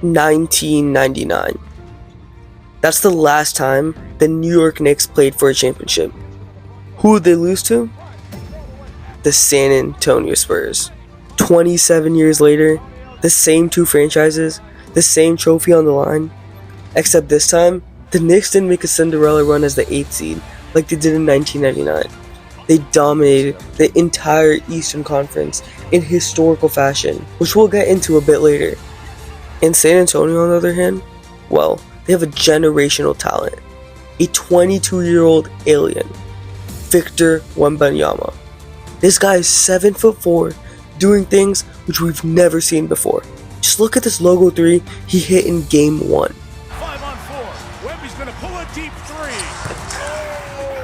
1999. That's the last time the New York Knicks played for a championship. Who would they lose to? The San Antonio Spurs. 27 years later, the same two franchises, the same trophy on the line, except this time, the Knicks didn't make a Cinderella run as the 8th seed like they did in 1999. They dominated the entire Eastern Conference in historical fashion, which we'll get into a bit later. In San Antonio, on the other hand, well, they have a generational talent. A 22-year-old alien, Victor Wembanyama. This guy is 7'4", doing things which we've never seen before. Just look at this logo 3 he hit in Game 1. 5-on-4. Wemby's gonna pull a deep 3.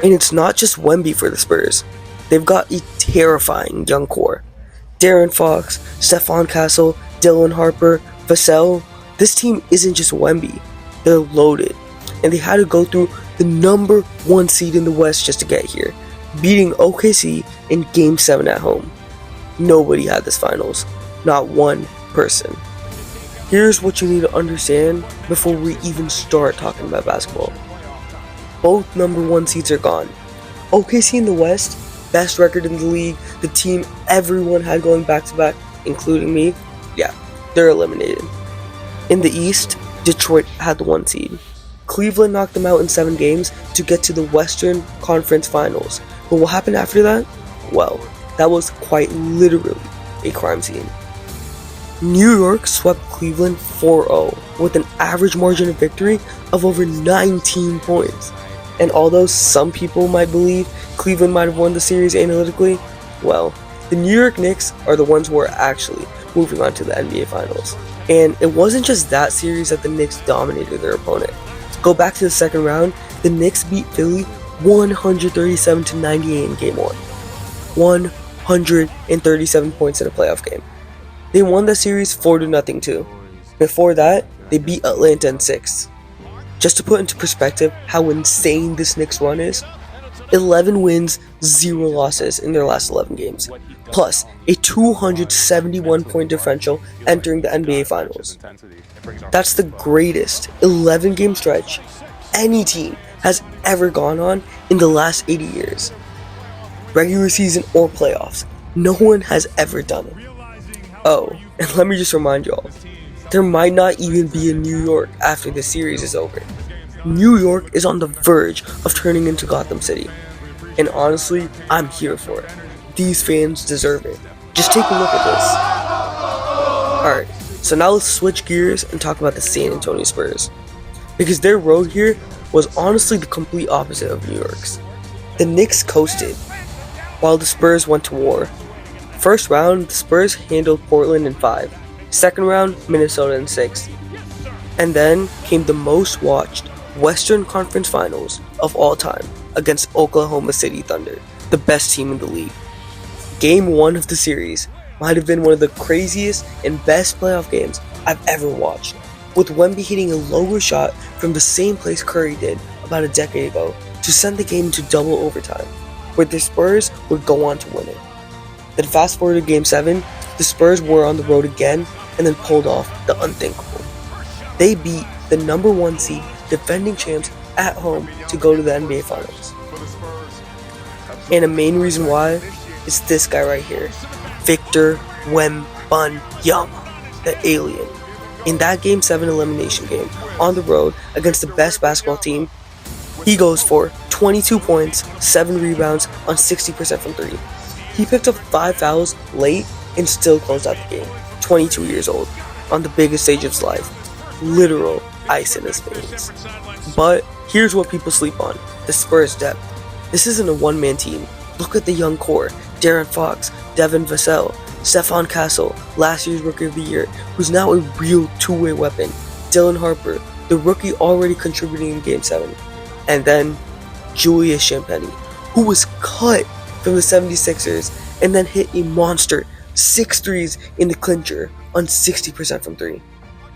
And it's not just Wemby for the Spurs. They've got a terrifying young core. De'Aaron Fox, Stephon Castle, Dylan Harper, Vassell. This team isn't just Wemby. They're loaded. And they had to go through the number 1 seed in the West just to get here, beating OKC in Game 7 at home. Nobody had this finals. Not one person. Here's what you need to understand before we even start talking about basketball. Both number 1 seeds are gone. OKC in the West, best record in the league, the team everyone had going back-to-back, including me, yeah, they're eliminated. In the East, Detroit had the 1 seed. Cleveland knocked them out in 7 games to get to the Western Conference Finals. But what happened after that? Well, that was quite literally a crime scene. New York swept Cleveland 4-0 with an average margin of victory of over 19 points. And although some people might believe Cleveland might have won the series analytically, well, the New York Knicks are the ones who are actually moving on to the NBA Finals. And it wasn't just that series that the Knicks dominated their opponent. Go back to the second round, the Knicks beat Philly 137-98 in Game 1. 137 points in a playoff game. They won the series 4-0 too. Before that, they beat Atlanta in 6. Just to put into perspective how insane this Knicks run is, 11 wins, 0 losses in their last 11 games, plus a 271 point differential entering the NBA Finals. That's the greatest 11 game stretch any team has ever gone on in the last 80 years. Regular season or playoffs, no one has ever done it. Oh, and let me just remind y'all, there might not even be a New York after the series is over. New York is on the verge of turning into Gotham City. And honestly, I'm here for it. These fans deserve it. Just take a look at this. Alright, so now let's switch gears and talk about the San Antonio Spurs. Because their road here was honestly the complete opposite of New York's. The Knicks coasted, while the Spurs went to war. First round, the Spurs handled Portland in 5. Second round, Minnesota in 6. And then came the most watched Western Conference Finals of all time against Oklahoma City Thunder, the best team in the league. Game 1 of the series might have been one of the craziest and best playoff games I've ever watched, with Wemby hitting a lower shot from the same place Curry did about a decade ago to send the game to double overtime, where the Spurs would go on to win it. Then fast forward to Game 7, the Spurs were on the road again and then pulled off the unthinkable. They beat the number 1 seed defending champs at home to go to the NBA Finals. And a main reason why is this guy right here, Victor Wembanyama, the alien. In that Game 7 elimination game on the road against the best basketball team, he goes for 22 points, 7 rebounds on 60% from 3. He picked up 5 fouls late and still closed out the game. 22 years old, on the biggest stage of his life. Literal ice in his veins. But here's what people sleep on: the Spurs' depth. This isn't a one-man team. Look at the young core: De'Aaron Fox, Devin Vassell, Stephon Castle, last year's Rookie of the Year, who's now a real two-way weapon. Dylan Harper, the rookie already contributing in Game 7. And then Julius Champagnie, who was cut from the 76ers and then hit a monster 6 threes in the clincher on 60% from 3.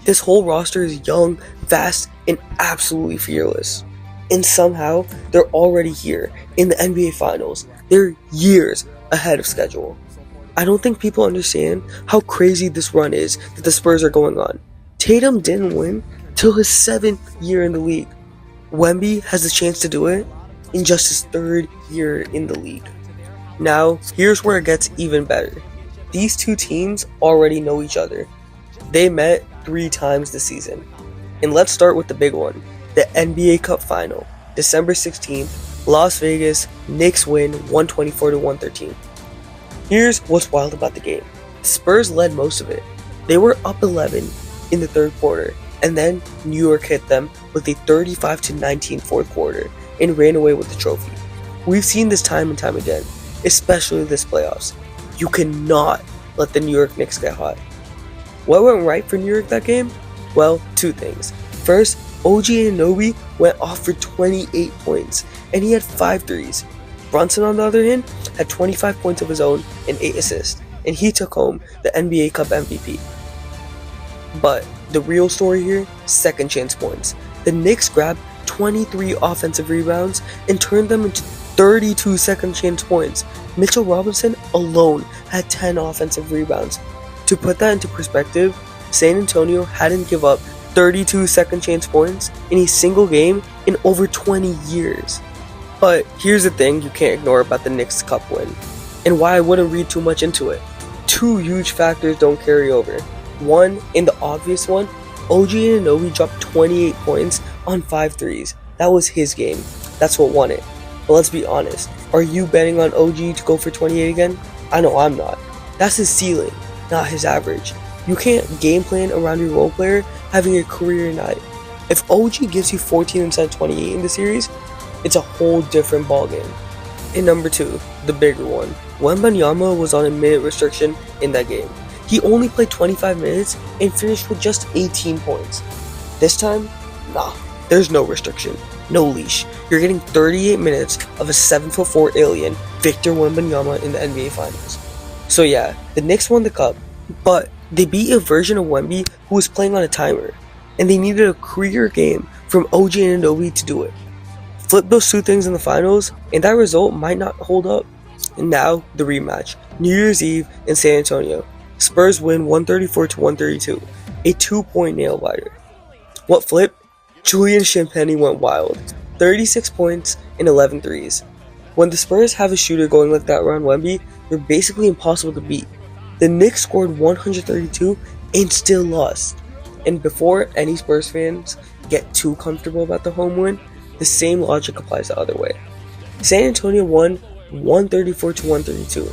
This whole roster is young, fast, and absolutely fearless. And somehow, they're already here in the NBA Finals. They're years ahead of schedule. I don't think people understand how crazy this run is that the Spurs are going on. Tatum didn't win till his 7th year in the league. Wemby has a chance to do it in just his 3rd year in the league. Now, here's where it gets even better. These two teams already know each other. They met 3 times this season. And let's start with the big one, the NBA Cup Final. December 16th, Las Vegas, Knicks win 124-113. Here's what's wild about the game. The Spurs led most of it. They were up 11 in the 3rd quarter, and then New York hit them with a 35-19 4th quarter and ran away with the trophy. We've seen this time and time again, especially this playoffs. You cannot let the New York Knicks get hot. What went right for New York that game? Well, 2 things. First, OG Anunoby went off for 28 points, and he had 5 threes. Brunson, on the other hand, had 25 points of his own and 8 assists, and he took home the NBA Cup MVP. But the real story here, second chance points. The Knicks grabbed 23 offensive rebounds and turned them into 32 second chance points. Mitchell Robinson alone had 10 offensive rebounds. To put that into perspective, San Antonio hadn't given up 32 second chance points in a single game in over 20 years. But here's the thing you can't ignore about the Knicks Cup win, and why I wouldn't read too much into it. 2 huge factors don't carry over. One, and the obvious one, OG Anunoby dropped 28 points on 5 threes. That was his game. That's what won it. But let's be honest, are you betting on OG to go for 28 again? I know I'm not. That's his ceiling, not his average. You can't game plan around your role player having a career night. If OG gives you 14 instead of 28 in the series, it's a whole different ballgame. And number 2, the bigger one, Wembanyama was on a minute restriction in that game. He only played 25 minutes and finished with just 18 points. This time, nah, there's no restriction, no leash. You're getting 38 minutes of a 7'4" alien, Victor Wembanyama, in the NBA Finals. So yeah, the Knicks won the cup, but they beat a version of Wemby who was playing on a timer, and they needed a career game from OG Anunoby to do it. Flip those 2 things in the finals, and that result might not hold up. And now, the rematch. New Year's Eve in San Antonio. Spurs win 134-132, a 2-point nail-biter. What flipped? Julian Champagnie went wild. 36 points and 11 threes. When the Spurs have a shooter going like that around Wemby, they're basically impossible to beat. The Knicks scored 132 and still lost. And before any Spurs fans get too comfortable about the home win, the same logic applies the other way. San Antonio won 134-132.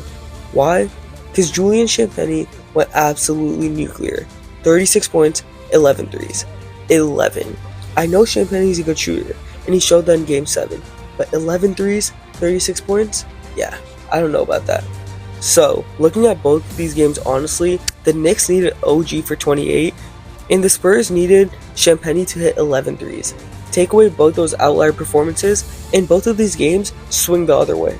Why? Because Julian Champagnie went absolutely nuclear. 36 points, 11 threes. 11. I know Champagnie's a good shooter, and he showed that in Game 7. But 11 threes, 36 points? Yeah, I don't know about that. So, looking at both of these games honestly, the Knicks needed OG for 28, and the Spurs needed Champagnie to hit 11 threes. Take away both those outlier performances, and both of these games swing the other way.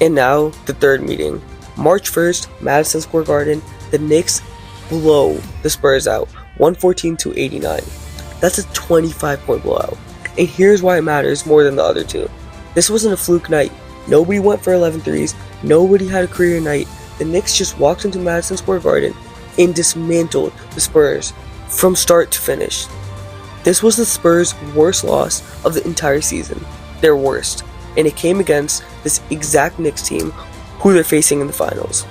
And now, the third meeting. March 1st, Madison Square Garden, the Knicks blow the Spurs out, 114-89. That's a 25-point blowout. And here's why it matters more than the other 2. This wasn't a fluke night. Nobody went for 11 threes. Nobody had a career night. The Knicks just walked into Madison Square Garden and dismantled the Spurs from start to finish. This was the Spurs' worst loss of the entire season. Their worst. And it came against this exact Knicks team who they're facing in the finals.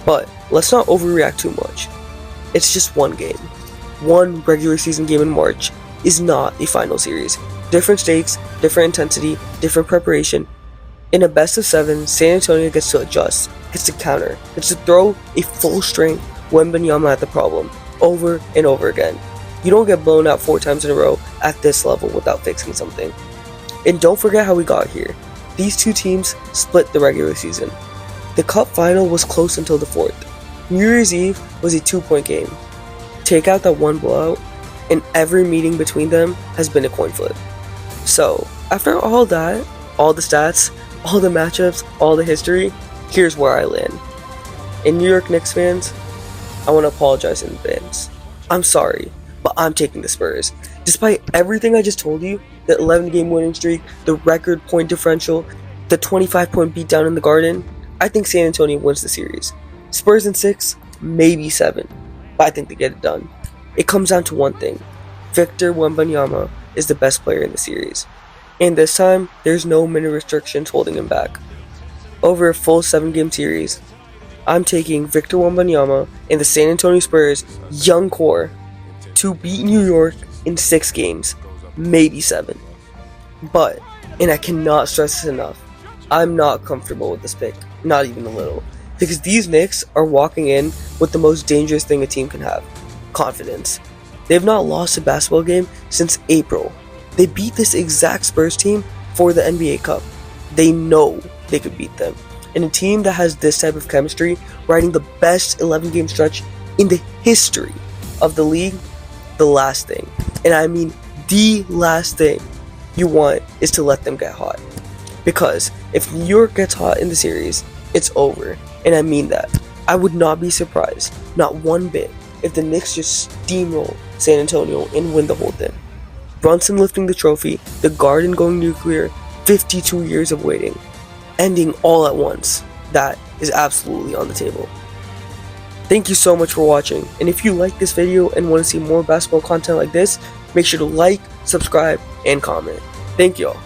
But let's not overreact too much. It's just one game. One regular season game in March is not a final series. Different stakes, different intensity, different preparation. In a best of 7, San Antonio gets to adjust, gets to counter, gets to throw a full strength Wembanyama at the problem over and over again. You don't get blown out 4 times in a row at this level without fixing something. And don't forget how we got here. These 2 teams split the regular season. The cup final was close until the 4th. New Year's Eve was a 2-point game. Take out that one blowout, and every meeting between them has been a coin flip. So, after all that, all the stats, all the matchups, all the history, here's where I land. And New York Knicks fans, I want to apologize in advance. I'm sorry, but I'm taking the Spurs. Despite everything I just told you, the 11-game winning streak, the record point differential, the 25-point beatdown in the Garden, I think San Antonio wins the series. Spurs in 6, maybe 7, but I think they get it done. It comes down to one thing. Victor Wembanyama is the best player in the series. And this time, there's no minute restrictions holding him back. Over a full 7-game series, I'm taking Victor Wembanyama and the San Antonio Spurs young core to beat New York in 6 games, maybe 7. But, and I cannot stress this enough, I'm not comfortable with this pick, not even a little, because these Knicks are walking in with the most dangerous thing a team can have, confidence. They have not lost a basketball game since April. They beat this exact Spurs team for the NBA Cup. They know they could beat them. And a team that has this type of chemistry, riding the best 11-game stretch in the history of the league, the last thing, and I mean the last thing you want is to let them get hot. Because if New York gets hot in the series, it's over. And I mean that. I would not be surprised, not one bit, if the Knicks just steamroll San Antonio and win the whole thing. Brunson lifting the trophy, the Garden going nuclear, 52 years of waiting, ending all at once. That is absolutely on the table. Thank you so much for watching, and if you like this video and want to see more basketball content like this, make sure to like, subscribe, and comment. Thank you all.